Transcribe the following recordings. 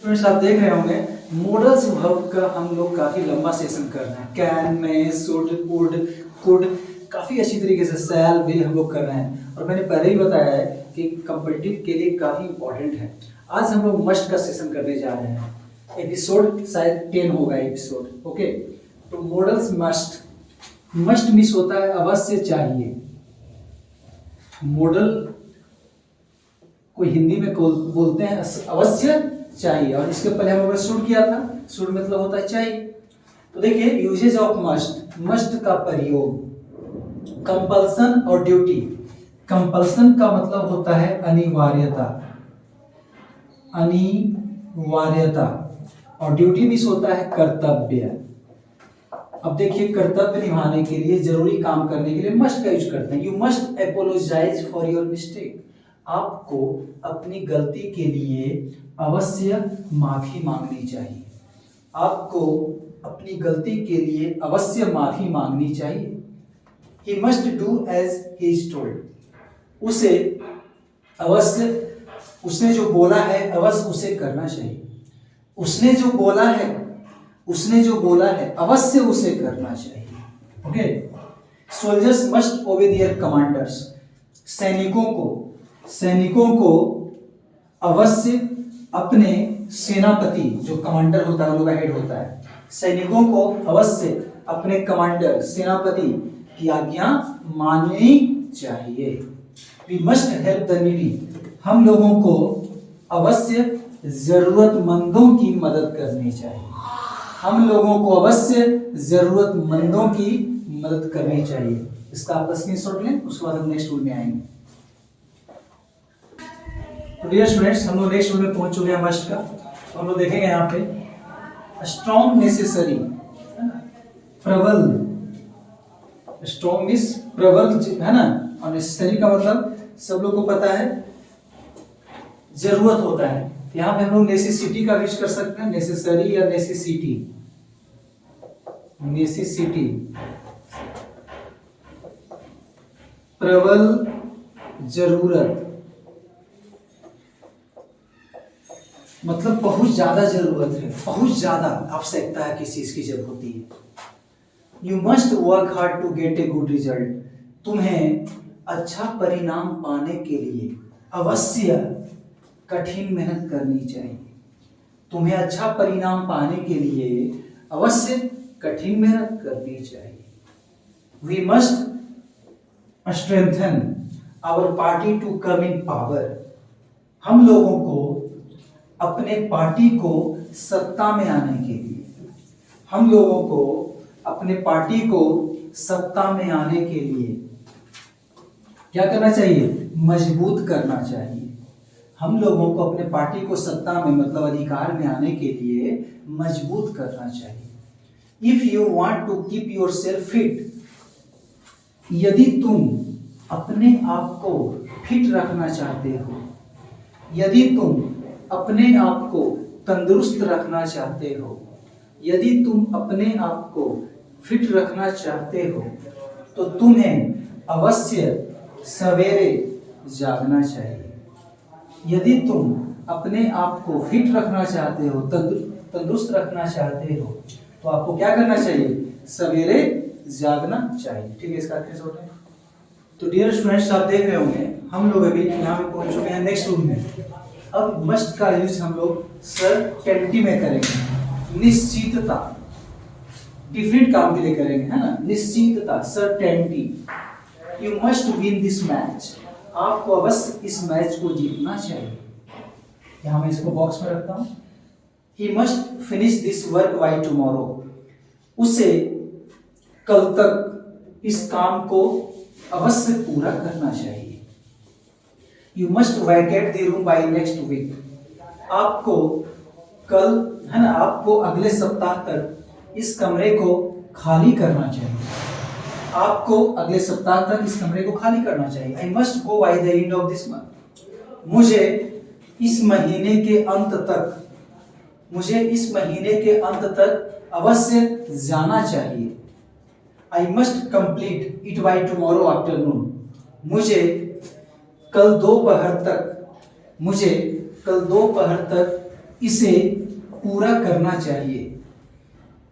Students आप देख रहे होंगे मॉडल्स वर्ब का हम लोग काफी लंबा सेशन कर रहे हैं। Can, may, should, would, could, काफी अच्छी तरीके से शैल, विल हम लोग कर रहे हैं। और मैंने पहले ही बताया है कि कॉम्पिटिटिव के लिए काफी इंपॉर्टेंट है। आज हम लोग मस्ट का सेशन करने जा रहे हैं। एपिसोड शायद 10 होगा एपिसोड। ओके, तो मॉडल्स मस्ट मिस होता है अवश्य चाहिए। मॉडल को हिंदी में बोलते हैं अवश्य चाहिए, और इसके पहले हम लोगों ने शुड किया था। शुड मतलब होता है चाहिए। तो देखिए यूजेज ऑफ मस्ट का प्रयोग कंपल्सन और ड्यूटी। कंपल्सन का मतलब होता है अनिवार्यता, और ड्यूटी मीन्स होता है कर्तव्य। अब देखिए कर्तव्य निभाने के लिए, जरूरी काम करने के लिए मस्ट का यूज करते हैं। You must apologise for your mistake. आपको अपनी गलती के लिए अवश्य माफी मांगनी चाहिए। आपको अपनी गलती के लिए अवश्य माफी मांगनी चाहिए। He must do as he is told. उसने जो बोला है अवश्य उसे करना चाहिए। उसने जो बोला है अवश्य उसे करना चाहिए। ओके, सोल्जर्स मस्ट ओबे देयर कमांडर्स। सैनिकों को अवश्य अपने सेनापति, जो कमांडर होता है उनका हेड होता है, सैनिकों को अवश्य अपने कमांडर, सेनापति की आज्ञा माननी चाहिए। We must help the needy. हम लोगों को अवश्य जरूरतमंदों की मदद करनी चाहिए। हम लोगों को अवश्य जरूरतमंदों की मदद करनी चाहिए। इसका आप स्क्रीनशॉट लें, उसके बाद हम नेक्स्ट रूल में आएंगे। तो डियर स्टूडेंट्स, हम लोग नेक्स्ट रूल में पहुंच चुके हैं मस्ट का। तो हम लोग देखेंगे यहाँ पे स्ट्रॉन्ग नेसेसरी, प्रबल। स्ट्रॉन्ग मीन्स प्रबल है ना, और नेसेसरी का मतलब सब लोग को पता है जरूरत होता है। यहाँ पे हम लोग नेसेसिटी का यूज कर सकते हैं, नेसेसरी या नेसेसिटी। प्रबल जरूरत मतलब बहुत ज्यादा जरूरत है, बहुत ज्यादा आवश्यकता है, किसी चीज की जरूरत होती है। You must work hard to get a good result. तुम्हें अच्छा परिणाम पाने के लिए अवश्य कठिन मेहनत करनी चाहिए। तुम्हें अच्छा परिणाम पाने के लिए अवश्य कठिन मेहनत करनी चाहिए। We must strengthen our party to come in power. हम लोगों को अपने पार्टी को सत्ता में आने के लिए, हम लोगों को अपने पार्टी को सत्ता में आने के लिए क्या करना चाहिए? मजबूत करना चाहिए। हम लोगों को अपने पार्टी को सत्ता में मतलब अधिकार में आने के लिए मजबूत करना चाहिए। If you want to keep yourself fit, यदि तुम अपने आप को फिट रखना चाहते हो, यदि तुम अपने आप को तंदुरुस्त रखना चाहते हो, यदि तुम अपने आप को फिट रखना चाहते हो, तो तुम्हें अवश्य सवेरे जागना चाहिए। यदि तुम अपने आप को फिट रखना चाहते हो, तंदुरुस्त रखना चाहते हो, तो आपको क्या करना चाहिए? सवेरे जागना चाहिए। ठीक है, इसका अर्थ है। तो डियर स्टूडेंट्स, आप देख रहे होंगे हम लोग अभी यहाँ पे पहुंच चुके हैं नेक्स्ट रूल में। अब मस्ट का यूज हम लोग सर्टेनिटी में करेंगे। निश्चितता, डिफरेंट काम के लिए करेंगे, है ना। निश्चितता, certainty. You must win this match. आपको अवश्य इस मैच को जीतना चाहिए। यहाँ मैं इसको बॉक्स में रखता हूँ। He must finish this work by tomorrow. उसे कल तक इस काम को अवश्य पूरा करना चाहिए। You must vacate the room by next week. आपको कल, है ना, आपको अगले सप्ताह तक इस कमरे को खाली करना चाहिए। आपको अगले सप्ताह तक इस कमरे को खाली करना चाहिए। I must go by the end of this month. मुझे इस महीने के अंत तक अवश्य जाना चाहिए। I must complete it by tomorrow afternoon. मुझे कल दोपहर तक इसे पूरा करना चाहिए।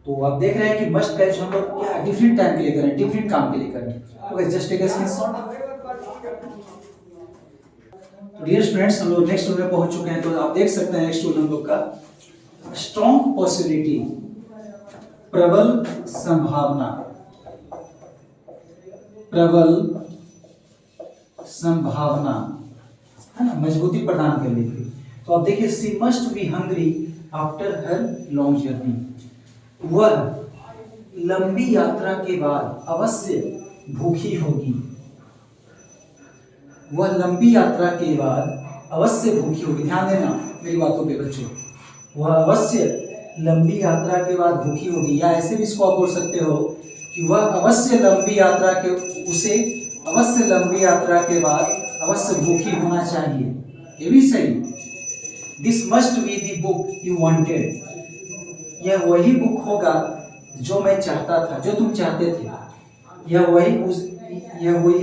तो आप देख रहे हैं कि मस्ट का यूज हम लोग क्या डिफरेंट टाइम के लिए करें, डिफरेंट काम के लिए करें। Okay, just take a screenshot. तो डियर स्टूडेंट्स, हम लोग नेक्स्ट रूल में पहुंच चुके हैं। तो आप देख सकते हैं नेक्स्ट रूल हम लोग का स्ट्रॉन्ग पॉसिबिलिटी, प्रबल संभावना, प्रबल संभावना है ना, मजबूती प्रदान करने के लिए। तो आप देखिए, she must be hungry after her long journey, वह लंबी यात्रा के बाद अवश्य भूखी होगी। वह लंबी यात्रा के बाद अवश्य भूखी होगी। ध्यान देना मेरी बातों पे बच्चों, वह अवश्य लंबी यात्रा के बाद भूखी होगी, या ऐसे भी इसको आप बोल सकते हो कि वह अवश्य लंबी यात्रा के उसे अवश्य लंबी यात्रा के बाद अवश्य भूखी होना चाहिए। ये भी सही। This must be the book you wanted, यह वही बुक होगा जो मैं चाहता था, जो तुम चाहते थे। यह वही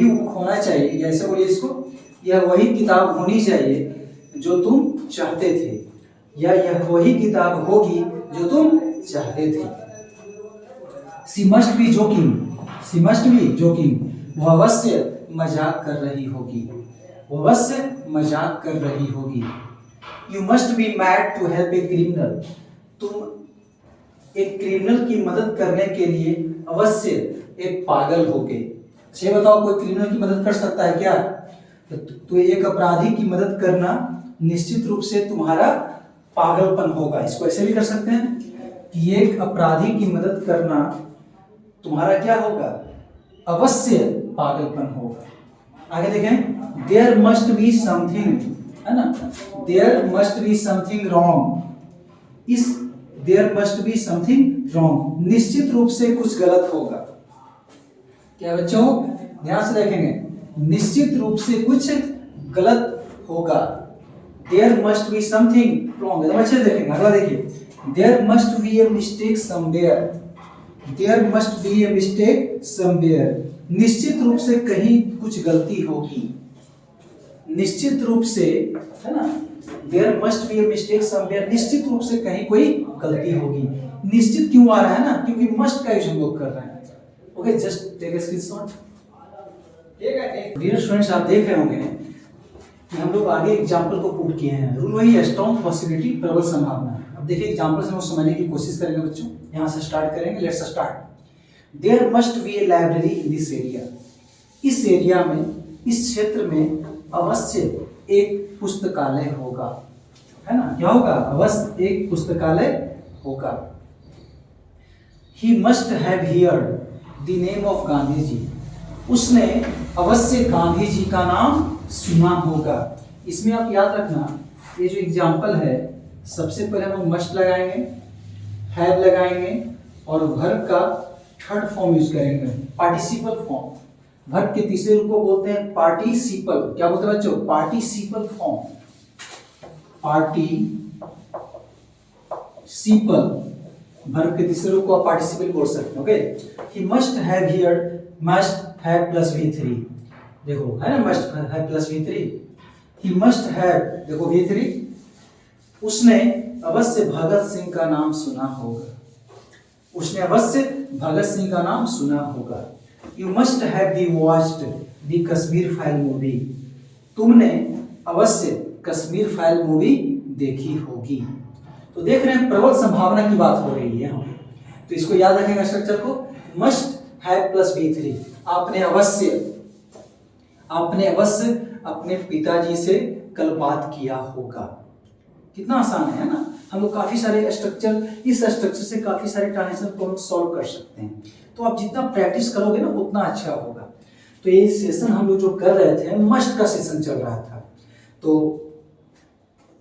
बुक होना चाहिए, ऐसे बोलिए इसको, यह वही किताब होनी चाहिए जो तुम चाहते थे, या यह वही किताब होगी जो तुम चाहते थे। She must be joking, she must be joking, वह अवश्य मजाक कर रही होगी, वह अवश्य मजाक कर रही होगी। You must be mad to help a criminal, तुम एक क्रिमिनल की मदद करने के लिए अवश्य एक पागल हो गए। ये बताओ, कोई क्रिमिनल की मदद कर सकता है क्या? तो एक अपराधी की मदद करना निश्चित रूप से तुम्हारा पागलपन होगा। इसको ऐसे भी कर सकते हैं कि एक अपराधी की मदद करना तुम्हारा क्या होगा? अवश्य पागलपन होगा। आगे देखें, देयर मस्ट बी समथिंग, है ना, there must be something wrong, इस there must be something wrong, निश्चित रूप से कुछ गलत होगा। क्या बच्चों ध्यान से देखेंगे, निश्चित रूप से कुछ गलत होगा। There must be something wrong, अच्छे से देखेंगे। अगला देखिए, there must be a mistake somewhere, there must be a mistake somewhere, निश्चित रूप से कहीं कुछ गलती होगी। निश्चित रूप से, है ना, there must be a mistake somewhere, निश्चित रूप से कहीं कोई गलती होगी। निश्चित क्यों आ रहा है ना, क्योंकि मस्ट का यूज हम लोग कर रहे हैं। Okay, just take a screenshot. Dear students, आप देख रहे होंगे कि हम लोग आगे एग्जांपल को पुट किए हैं। रूल वही है, स्ट्रॉन्ग पॉसिबिलिटी, प्रबल संभावना। अब देखिए एग्जांपल से हम समझने की कोशिश करेंगे बच्चों। यहाँ से स्टार्ट करेंगे, let's start. There must be a library in this area, इस एरिया में, इस क्षेत्र में अवश्य एक पुस्तकालय होगा, है ना, क्या होगा? अवश्य एक पुस्तकालय होगा। He must have heard the name of Gandhi ji, उसने अवश्य गांधी जी का नाम सुना होगा। इसमें आप याद रखना, ये जो एग्जाम्पल है, सबसे पहले हम मस्ट लगाएंगे, हैव लगाएंगे, और वर्ब का थर्ड फॉर्म यूज करेंगे, पार्टिसिपल फॉर्म। वर्ब के तीसरे रूप को बोलते हैं पार्टिसिपल। क्या बोलते हैं बच्चों? Participle form, participle. वर्ब के तीसरे रूप को आप पार्टिसिपल बोल सकते हैं। Okay, he must have heard, must have plus V3, देखो है ना, must have plus V3। He must have, देखो V3, उसने अवश्य भगत सिंह का नाम सुना होगा, उसने अवश्य भगत सिंह का नाम सुना होगा। You must have the watched the Kashmir file movie, तुमने अवश्य कश्मीर फाइल मूवी देखी होगी। तो देख रहे हैं प्रबल संभावना की बात हो रही है यहाँ, तो इसको याद रखेंगे स्ट्रक्चर को, मस्ट हैव प्लस V3। आपने अवश्य अपने पिताजी से कल बात किया होगा। कितना आसान है ना, हम लोग काफी सारे स्ट्रक्चर, इस स्ट्रक्चर से काफी सारे ट्रांजिशन को सॉल्व कर सकते हैं। तो आप जितना प्रैक्टिस करोगे ना उतना अच्छा होगा। तो ये सेशन हम लोग जो कर रहे थे, मस्ट का सेशन चल रहा था, तो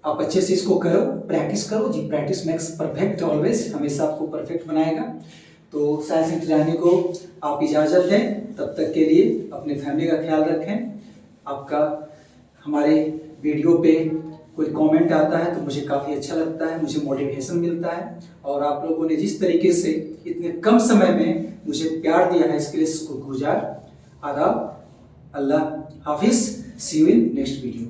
आप अच्छे से इसको करो, प्रैक्टिस करो जी। प्रैक्टिस मेक्स परफेक्ट ऑलवेज, हमेशा आपको परफेक्ट बनाएगा। तो साइंस इंटरव्यू को आप इजाज़त दें, तब तक के लिए अपने फैमिली का ख्याल रखें। आपका हमारे वीडियो पे कोई कमेंट आता है तो मुझे काफ़ी अच्छा लगता है, मुझे मोटिवेशन मिलता है। और आप लोगों ने जिस तरीके से इतने कम समय में मुझे प्यार दिया है, इसके लिए शुक्रगुजार। आदाब, अल्लाह हाफिज़, सी यू इन नेक्स्ट वीडियो।